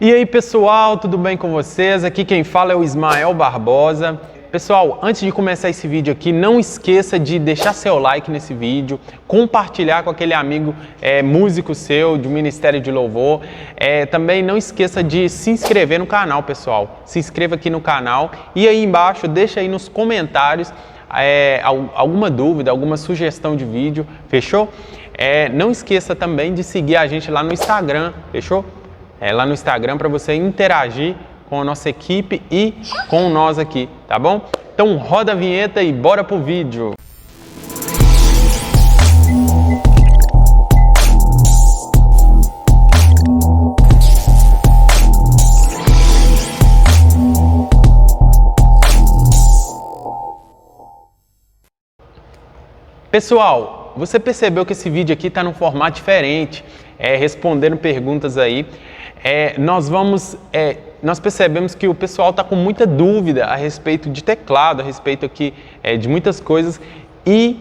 E aí pessoal, tudo bem com vocês? Aqui quem fala é o Ismael Barbosa. Pessoal, antes de começar esse vídeo aqui, não esqueça de deixar seu like nesse vídeo, compartilhar com aquele amigo músico seu, do Ministério de Louvor. Também não esqueça de se inscrever no canal, pessoal. Se inscreva aqui no canal e aí embaixo deixa aí nos comentários alguma dúvida, alguma sugestão de vídeo, fechou? Não esqueça também de seguir a gente lá no Instagram, fechou? Lá no Instagram para você interagir com a nossa equipe e com nós aqui, tá bom? Então roda a vinheta e bora pro vídeo! Pessoal, você percebeu que esse vídeo aqui está num formato diferente, respondendo perguntas aí. Nós percebemos que o pessoal está com muita dúvida a respeito de teclado, a respeito aqui de muitas coisas e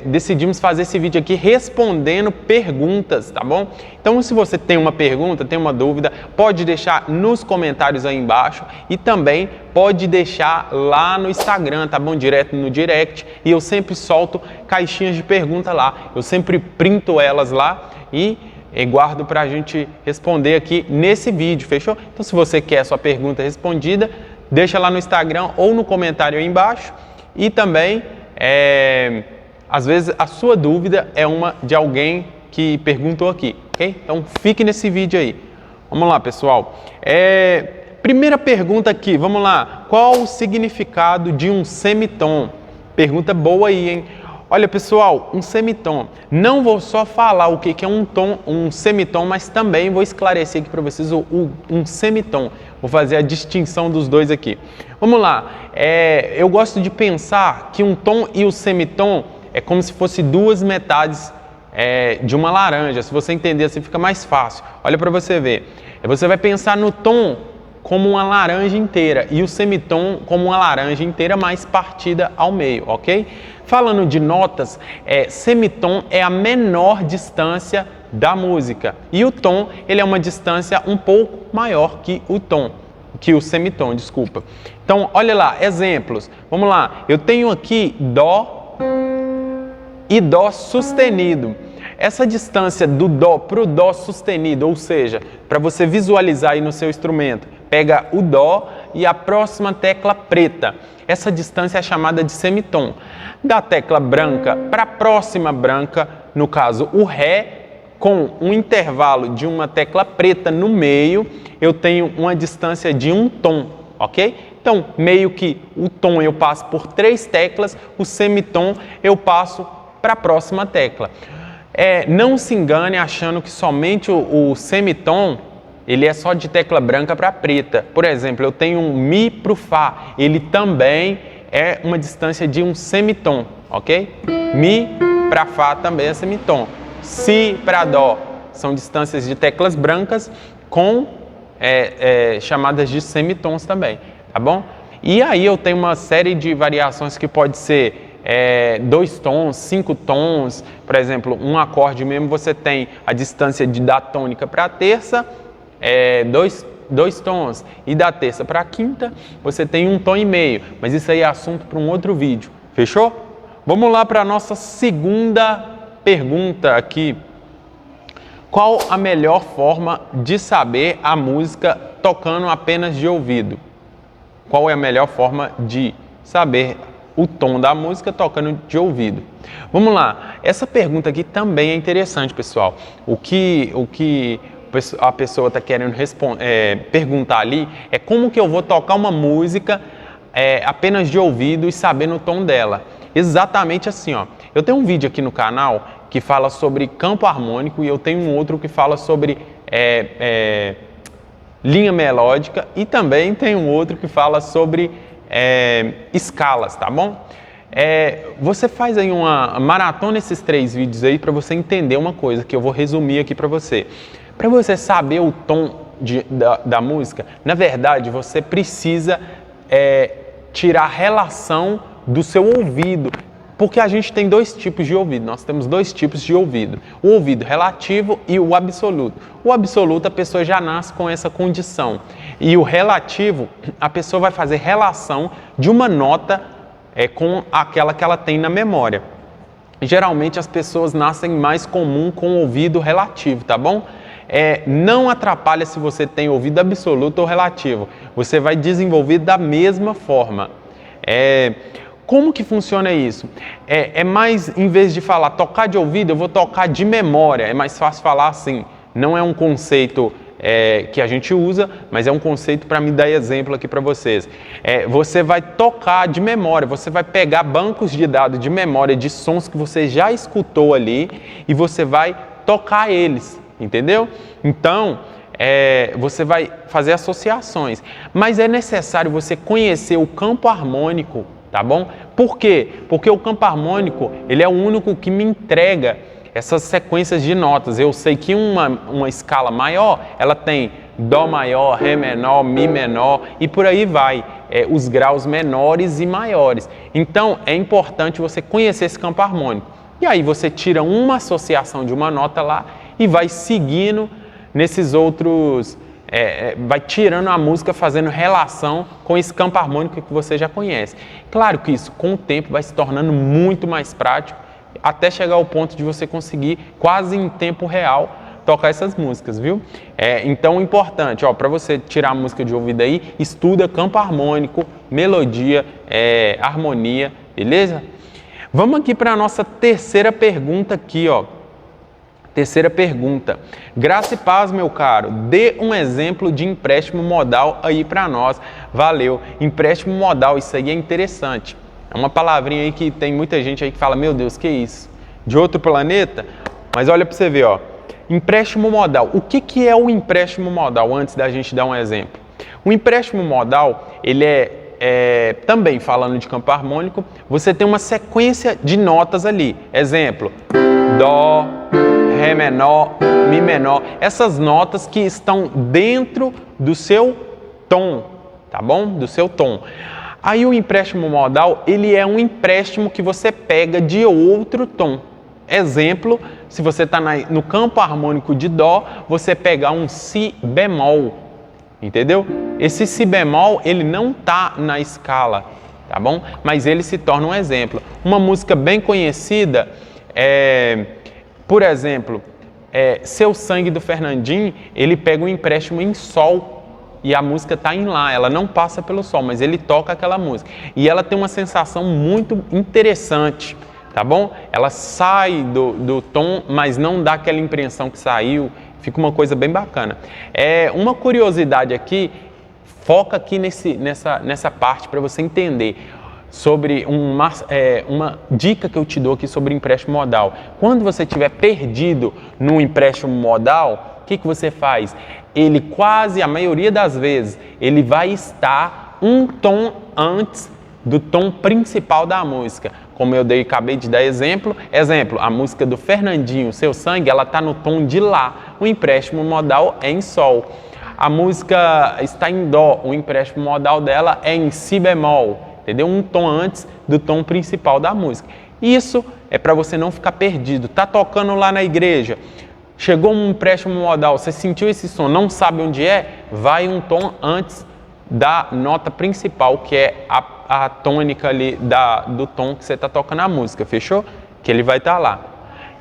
decidimos fazer esse vídeo aqui respondendo perguntas, tá bom? Então, se você tem uma pergunta, tem uma dúvida, pode deixar nos comentários aí embaixo e também pode deixar lá no Instagram, tá bom? Direto no direct, e eu sempre solto caixinhas de pergunta lá, eu sempre printo elas lá e guardo para a gente responder aqui nesse vídeo, fechou? Então, se você quer a sua pergunta respondida, deixa lá no Instagram ou no comentário aí embaixo. E também, às vezes, a sua dúvida é uma de alguém que perguntou aqui, ok? Então, fique nesse vídeo aí. Vamos lá, pessoal. Primeira pergunta aqui, vamos lá. Qual o significado de um semitom? Pergunta boa aí, hein? Olha, pessoal, um semitom. Não vou só falar o que é um tom, um semitom, mas também vou esclarecer aqui para vocês um semitom. Vou fazer a distinção dos dois aqui. Vamos lá. Eu gosto de pensar que um tom e o semitom é como se fosse duas metades de uma laranja. Se você entender assim, fica mais fácil. Olha para você ver. Você vai pensar no tom como uma laranja inteira e o semitom como uma laranja inteira mais partida ao meio, ok? Falando de notas, semitom é a menor distância da música e o tom ele é uma distância um pouco maior que o semitom, desculpa. Então, olha lá, exemplos. Vamos lá, eu tenho aqui Dó e Dó sustenido. Essa distância do Dó para o Dó sustenido, ou seja, para você visualizar aí no seu instrumento, pega o Dó e a próxima tecla preta. Essa distância é chamada de semitom. Da tecla branca para a próxima branca, no caso o Ré, com um intervalo de uma tecla preta no meio, eu tenho uma distância de um tom, ok? Então, meio que o tom eu passo por 3 teclas, o semitom eu passo para a próxima tecla. Não se engane achando que somente o semitom ele é só de tecla branca para preta. Por exemplo, eu tenho um Mi para o Fá, ele também é uma distância de um semitom, ok? Mi para Fá também é semitom. Si para Dó são distâncias de teclas brancas com chamadas de semitons também, tá bom? E aí eu tenho uma série de variações que pode ser 2 tons, 5 tons, por exemplo, um acorde mesmo você tem a distância da tônica para a terça, 2 tons, e da terça para a quinta você tem 1,5 tom, mas isso aí é assunto para um outro vídeo, fechou? Vamos lá para a nossa segunda pergunta aqui. Qual a melhor forma de saber a música tocando apenas de ouvido? Qual é a melhor forma de saber o tom da música tocando de ouvido? Vamos lá, essa pergunta aqui também é interessante, pessoal. O que a pessoa está querendo perguntar ali é como que eu vou tocar uma música apenas de ouvido e sabendo o tom dela. Exatamente assim, ó. Eu tenho um vídeo aqui no canal que fala sobre campo harmônico e eu tenho um outro que fala sobre linha melódica e também tem um outro que fala sobre escalas, tá bom? Você faz aí uma maratona esses 3 vídeos aí para você entender uma coisa que eu vou resumir aqui para você. Para você saber o tom da música, na verdade você precisa tirar a relação do seu ouvido Porque a gente tem dois tipos de ouvido, nós temos dois tipos de ouvido, o ouvido relativo e o absoluto. O absoluto, a pessoa já nasce com essa condição, e o relativo, a pessoa vai fazer relação de uma nota com aquela que ela tem na memória. Geralmente as pessoas nascem mais comum com o ouvido relativo, tá bom? Não atrapalha se você tem ouvido absoluto ou relativo, você vai desenvolver da mesma forma. Como que funciona isso? Mais, em vez de falar tocar de ouvido, eu vou tocar de memória. É mais fácil falar assim. Não é um conceito que a gente usa, mas é um conceito para me dar exemplo aqui para vocês. Você vai tocar de memória, você vai pegar bancos de dados de memória de sons que você já escutou ali e você vai tocar eles, entendeu? Então, você vai fazer associações, mas é necessário você conhecer o campo harmônico. Tá bom? Por quê? Porque o campo harmônico, ele é o único que me entrega essas sequências de notas. Eu sei que uma escala maior, ela tem Dó maior, Ré menor, Mi menor e por aí vai. Os graus menores e maiores. Então, é importante você conhecer esse campo harmônico. E aí você tira uma associação de uma nota lá e vai seguindo nesses outros... vai tirando a música, fazendo relação com esse campo harmônico que você já conhece. Claro que isso, com o tempo, vai se tornando muito mais prático, até chegar ao ponto de você conseguir, quase em tempo real, tocar essas músicas, viu? Então, importante, para você tirar a música de ouvido aí, estuda campo harmônico, melodia, harmonia, beleza? Vamos aqui para a nossa terceira pergunta aqui, Terceira pergunta. Graça e paz, meu caro. Dê um exemplo de empréstimo modal aí para nós. Valeu. Empréstimo modal, isso aí é interessante. É uma palavrinha aí que tem muita gente aí que fala, meu Deus, que isso? De outro planeta? Mas olha para você ver, Empréstimo modal. O que é o empréstimo modal, antes da gente dar um exemplo? O empréstimo modal, ele também falando de campo harmônico, você tem uma sequência de notas ali. Exemplo, Dó, Ré menor, Mi menor, essas notas que estão dentro do seu tom, tá bom? Do seu tom. Aí o empréstimo modal, ele é um empréstimo que você pega de outro tom. Exemplo, se você está no campo harmônico de Dó, você pegar um Si bemol, entendeu? Esse Si bemol, ele não está na escala, tá bom? Mas ele se torna um exemplo. Uma música bem conhecida por exemplo, Seu Sangue do Fernandinho, ele pega um empréstimo em Sol e a música está em Lá, ela não passa pelo Sol, mas ele toca aquela música. E ela tem uma sensação muito interessante, tá bom? Ela sai do tom, mas não dá aquela impressão que saiu, fica uma coisa bem bacana. Uma curiosidade aqui, foca aqui nessa parte para você entender. Sobre uma dica que eu te dou aqui sobre empréstimo modal. Quando você estiver perdido no empréstimo modal, o que você faz? Ele quase, a maioria das vezes, ele vai estar um tom antes do tom principal da música. Como eu acabei de dar exemplo, a música do Fernandinho, Seu Sangue, ela está no tom de Lá. O empréstimo modal é em Sol. A música está em Dó, o empréstimo modal dela é em Si bemol. Entendeu? Um tom antes do tom principal da música. Isso é para você não ficar perdido. Tá tocando lá na igreja, chegou um empréstimo modal, você sentiu esse som, não sabe onde vai um tom antes da nota principal, que é a tônica ali do tom que você está tocando a música, fechou? Que ele vai estar lá.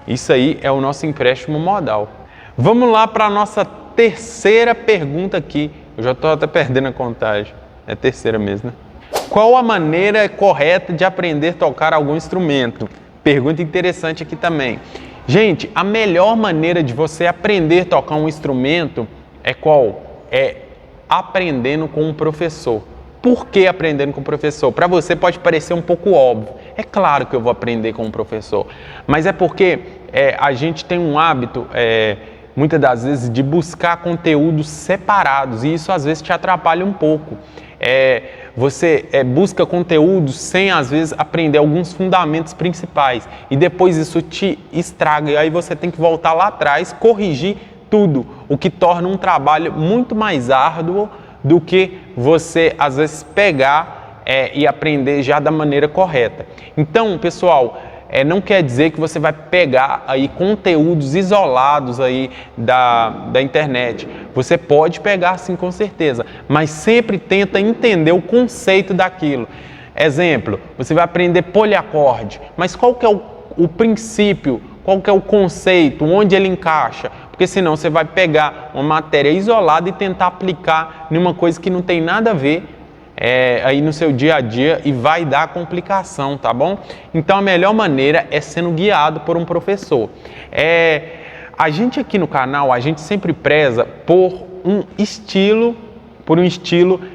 Isso aí é o nosso empréstimo modal. Vamos lá para a nossa terceira pergunta aqui. Eu já estou até perdendo a contagem. É a terceira mesmo, né? Qual a maneira correta de aprender a tocar algum instrumento? Pergunta interessante aqui também. Gente, a melhor maneira de você aprender a tocar um instrumento é qual? É aprendendo com um professor. Por que aprendendo com o professor? Para você pode parecer um pouco óbvio. É claro que eu vou aprender com um professor, mas é porque a gente tem um hábito, muitas das vezes, de buscar conteúdos separados e isso às vezes te atrapalha um pouco. Você busca conteúdos sem, às vezes, aprender alguns fundamentos principais e depois isso te estraga e aí você tem que voltar lá atrás, corrigir tudo, o que torna um trabalho muito mais árduo do que você, às vezes, pegar e aprender já da maneira correta. Então, pessoal, não quer dizer que você vai pegar aí conteúdos isolados aí da internet. Você pode pegar sim, com certeza, mas sempre tenta entender o conceito daquilo. Exemplo, você vai aprender poliacorde, mas qual que é o princípio, qual que é o conceito, onde ele encaixa? Porque senão você vai pegar uma matéria isolada e tentar aplicar em uma coisa que não tem nada a ver aí no seu dia a dia e vai dar complicação, tá bom? Então a melhor maneira é sendo guiado por um professor. A gente aqui no canal, a gente sempre preza por um estilo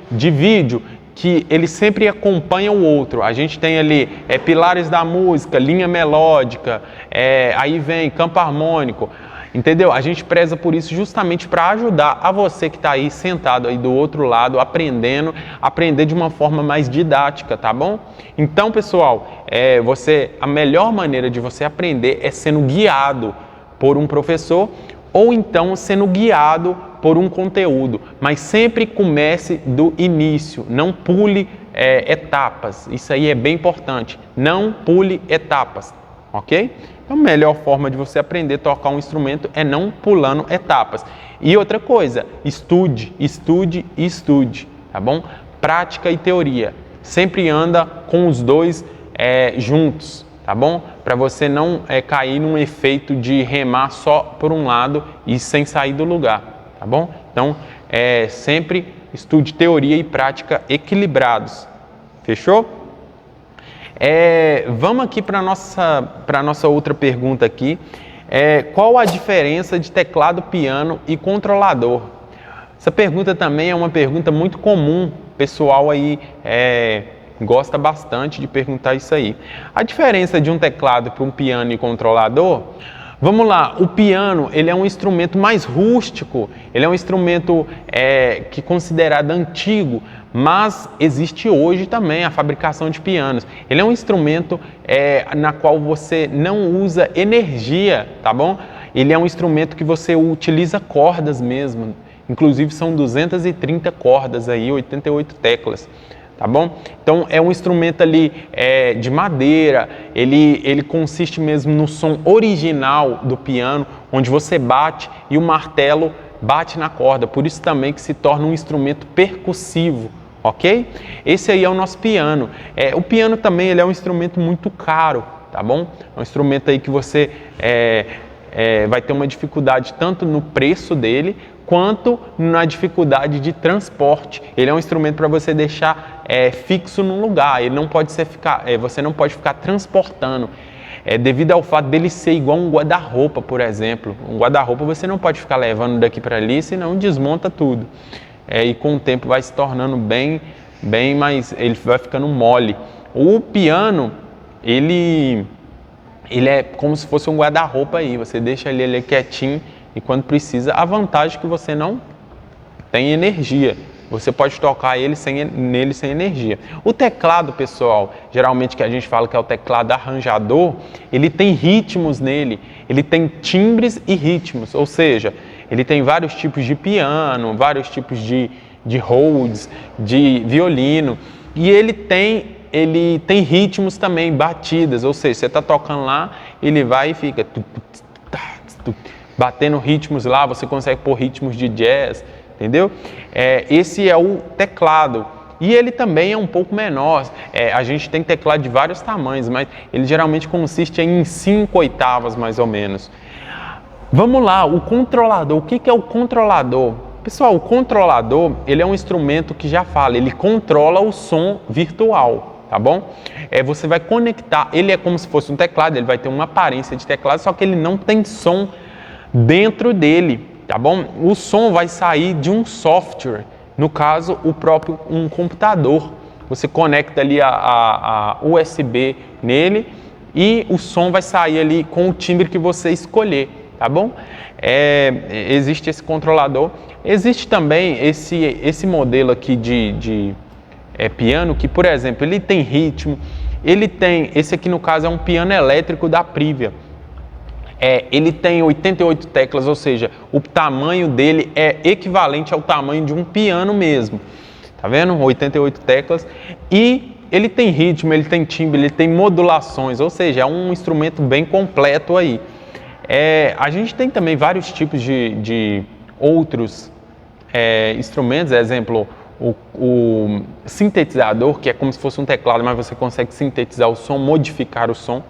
de vídeo que ele sempre acompanha o outro. A gente tem ali pilares da música, linha melódica, aí vem campo harmônico, entendeu? A gente preza por isso justamente para ajudar a você que está aí sentado aí do outro lado, aprender de uma forma mais didática, tá bom? Então, pessoal, a melhor maneira de você aprender é sendo guiado por um professor ou então sendo guiado por um conteúdo, mas sempre comece do início, não pule etapas, isso aí é bem importante, não pule etapas, ok? A melhor forma de você aprender a tocar um instrumento é não pulando etapas. E outra coisa, estude, estude e estude, tá bom? Prática e teoria, sempre anda com os dois juntos, tá bom? Para você não cair num efeito de remar só por um lado e sem sair do lugar, tá bom? Então, sempre estude teoria e prática equilibrados, fechou? Vamos aqui para a nossa outra pergunta aqui. Qual a diferença de teclado, piano e controlador? Essa pergunta também é uma pergunta muito comum, o pessoal aí gosta bastante de perguntar isso aí. A diferença de um teclado para um piano e controlador, vamos lá, o piano ele é um instrumento mais rústico, ele é um instrumento que é considerado antigo, mas existe hoje também a fabricação de pianos. Ele é um instrumento na qual você não usa energia, tá bom? Ele é um instrumento que você utiliza cordas mesmo, inclusive são 230 cordas aí, 88 teclas. Tá bom? Então é um instrumento ali de madeira, ele consiste mesmo no som original do piano, onde você bate e o martelo bate na corda, por isso também que se torna um instrumento percussivo, ok? Esse aí é o nosso piano. O piano também ele é um instrumento muito caro, tá bom? É um instrumento aí que você vai ter uma dificuldade tanto no preço dele, quanto na dificuldade de transporte. Ele é um instrumento para você deixar fixo num lugar, ele não pode você não pode ficar transportando, devido ao fato dele ser igual um guarda-roupa, por exemplo. Um guarda-roupa você não pode ficar levando daqui para ali, senão desmonta tudo. E com o tempo vai se tornando bem mais, ele vai ficando mole. O piano, ele é como se fosse um guarda-roupa aí, você deixa ele quietinho, e quando precisa, a vantagem é que você não tem energia. Você pode tocar nele sem energia. O teclado, pessoal, geralmente que a gente fala que é o teclado arranjador, ele tem ritmos nele, ele tem timbres e ritmos, ou seja, ele tem vários tipos de piano, vários tipos de holds, de violino, e ele tem ritmos também, batidas, ou seja, você está tocando lá, ele vai e fica batendo ritmos lá, você consegue pôr ritmos de jazz, entendeu? Esse é o teclado. E ele também é um pouco menor. A gente tem teclado de vários tamanhos, mas ele geralmente consiste em 5 oitavas, mais ou menos. Vamos lá, o controlador. O que é o controlador? Pessoal, o controlador, ele é um instrumento que já fala, ele controla o som virtual, tá bom? Você vai conectar, ele é como se fosse um teclado, ele vai ter uma aparência de teclado, só que ele não tem som dentro dele, tá bom? O som vai sair de um software, no caso, um computador. Você conecta ali a USB nele e o som vai sair ali com o timbre que você escolher, tá bom? Existe esse controlador. Existe também esse modelo aqui de piano que, por exemplo, ele tem ritmo, esse aqui no caso é um piano elétrico da Privia. Ele tem 88 teclas, ou seja, o tamanho dele é equivalente ao tamanho de um piano mesmo. Tá vendo? 88 teclas. E ele tem ritmo, ele tem timbre, ele tem modulações, ou seja, é um instrumento bem completo aí. A gente tem também vários tipos de outros instrumentos, exemplo, o sintetizador, que é como se fosse um teclado, mas você consegue sintetizar o som, modificar o som.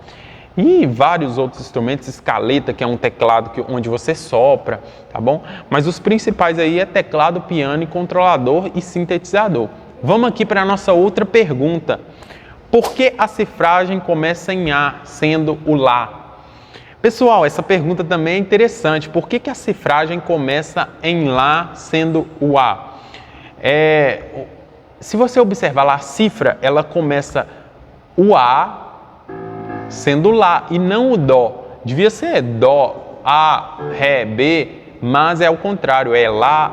E vários outros instrumentos, escaleta, que é um teclado onde você sopra, tá bom? Mas os principais aí é teclado, piano, controlador e sintetizador. Vamos aqui para a nossa outra pergunta. Por que a cifragem começa em A, sendo o Lá? Pessoal, essa pergunta também é interessante. Por que a cifragem começa em Lá, sendo o A? Se você observar lá, a cifra, ela começa o A, sendo Lá, e não o Dó. Devia ser Dó, A, Ré, B, mas é o contrário, é Lá,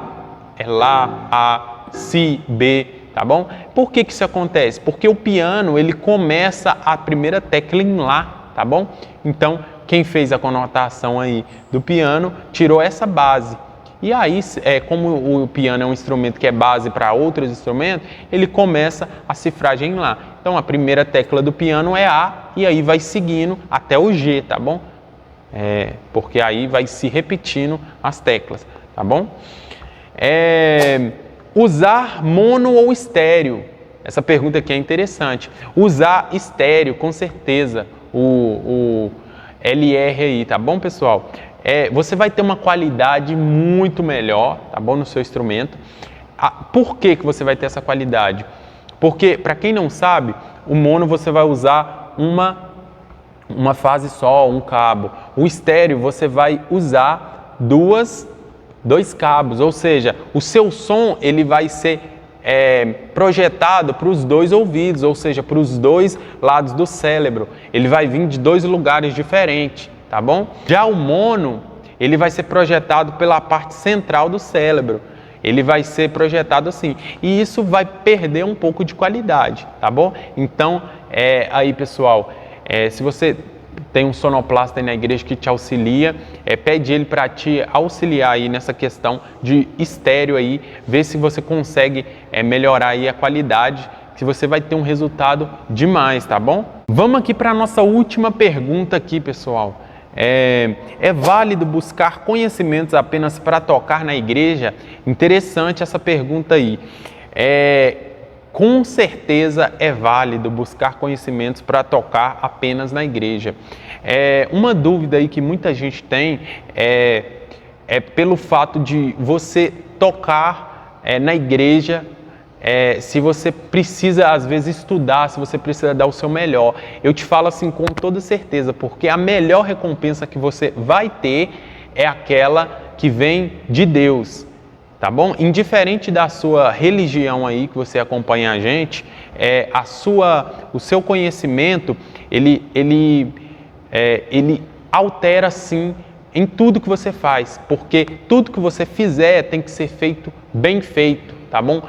A, Si, B, tá bom? Por que isso acontece? Porque o piano, ele começa a primeira tecla em Lá, tá bom? Então, quem fez a conotação aí do piano, tirou essa base. E aí, como o piano é um instrumento que é base para outros instrumentos, ele começa a cifragem em Lá. Então, a primeira tecla do piano é A, e aí vai seguindo até o G, tá bom? Porque aí vai se repetindo as teclas, tá bom? Usar mono ou estéreo? Essa pergunta aqui é interessante. Usar estéreo, com certeza, o LR aí, tá bom, pessoal? Você vai ter uma qualidade muito melhor, tá bom, no seu instrumento. Por que você vai ter essa qualidade? Porque, para quem não sabe, o mono você vai usar uma fase só, um cabo. O estéreo você vai usar dois cabos, ou seja, o seu som ele vai ser projetado para os dois ouvidos, ou seja, para os dois lados do cérebro. Ele vai vir de dois lugares diferentes, tá bom? Já o mono, ele vai ser projetado pela parte central do cérebro. Ele vai ser projetado assim, e isso vai perder um pouco de qualidade, tá bom? Então, aí pessoal, se você tem um sonoplasta aí na igreja que te auxilia, pede ele para te auxiliar aí nessa questão de estéreo aí, ver se você consegue melhorar aí a qualidade, que você vai ter um resultado demais, tá bom? Vamos aqui para a nossa última pergunta aqui, pessoal. É válido buscar conhecimentos apenas para tocar na igreja? Interessante essa pergunta aí. Com certeza é válido buscar conhecimentos para tocar apenas na igreja. Uma dúvida aí que muita gente tem é pelo fato de você tocar na igreja, se você precisa às vezes estudar, se você precisa dar o seu melhor. Eu te falo assim com toda certeza, porque a melhor recompensa que você vai ter é aquela que vem de Deus. Tá bom? Indiferente da sua religião aí que você acompanha a gente, o seu conhecimento, ele altera sim em tudo que você faz, porque tudo que você fizer tem que ser feito bem feito, tá bom?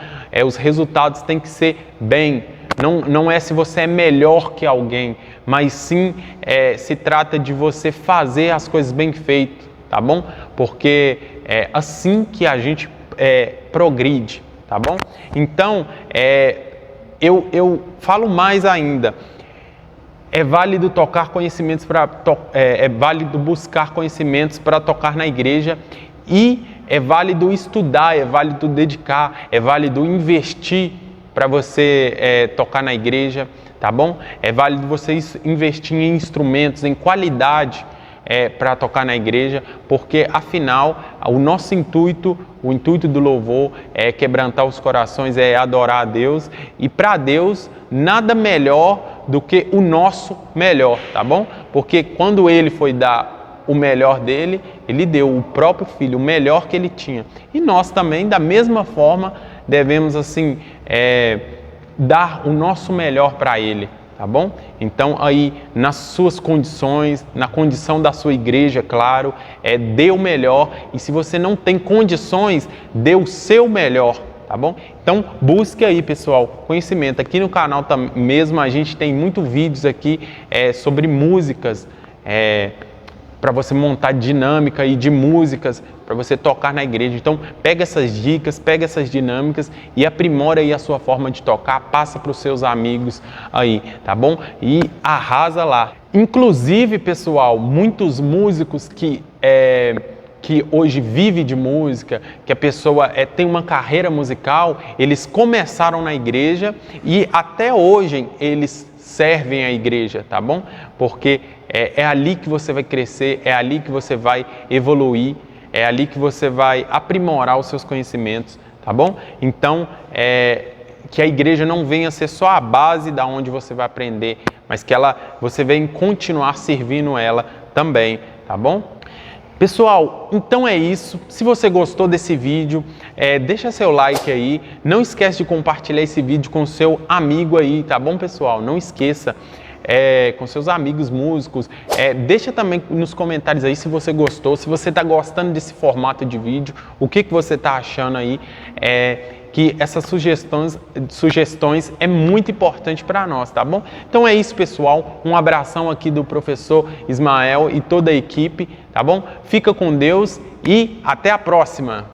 Os resultados têm que ser bem. Não é se você é melhor que alguém, mas sim se trata de você fazer as coisas bem feitas, tá bom? Porque é assim que a gente progride, tá bom? Então, eu falo mais ainda. É válido tocar conhecimentos é válido buscar conhecimentos para tocar na igreja, e é válido estudar, é válido dedicar, é válido investir para você tocar na igreja, tá bom? É válido você investir em instrumentos, em qualidade para tocar na igreja, porque afinal o nosso intuito, o intuito do louvor é quebrantar os corações, é adorar a Deus, e para Deus nada melhor do que o nosso melhor, tá bom? Porque quando Ele foi dar o melhor dele, Ele deu o próprio Filho, o melhor que Ele tinha. E nós também, da mesma forma, devemos assim dar o nosso melhor para Ele, tá bom? Então aí nas suas condições, na condição da sua igreja, claro, dê o melhor, e se você não tem condições, dê o seu melhor, tá bom? Então busque aí, pessoal, conhecimento. Aqui no canal mesmo a gente tem muitos vídeos aqui sobre músicas, para você montar dinâmica aí de músicas para você tocar na igreja. Então, pega essas dicas, pega essas dinâmicas e aprimora aí a sua forma de tocar, passa para os seus amigos aí, tá bom? E arrasa lá. Inclusive, pessoal, muitos músicos que hoje vive de música, que a pessoa tem uma carreira musical, eles começaram na igreja e até hoje eles servem a igreja, tá bom? Porque é ali que você vai crescer, é ali que você vai evoluir, é ali que você vai aprimorar os seus conhecimentos, tá bom? Então, que a igreja não venha ser só a base da onde você vai aprender, mas que você venha continuar servindo ela também, tá bom? Pessoal, então é isso. Se você gostou desse vídeo, deixa seu like aí. Não esquece de compartilhar esse vídeo com seu amigo aí, tá bom, pessoal? Não esqueça, com seus amigos músicos. Deixa também nos comentários aí se você gostou, se você está gostando desse formato de vídeo, o que você está achando aí. Que essas sugestões é muito importante para nós, tá bom? Então é isso, pessoal. Um abração aqui do professor Ismael e toda a equipe, tá bom? Fica com Deus e até a próxima!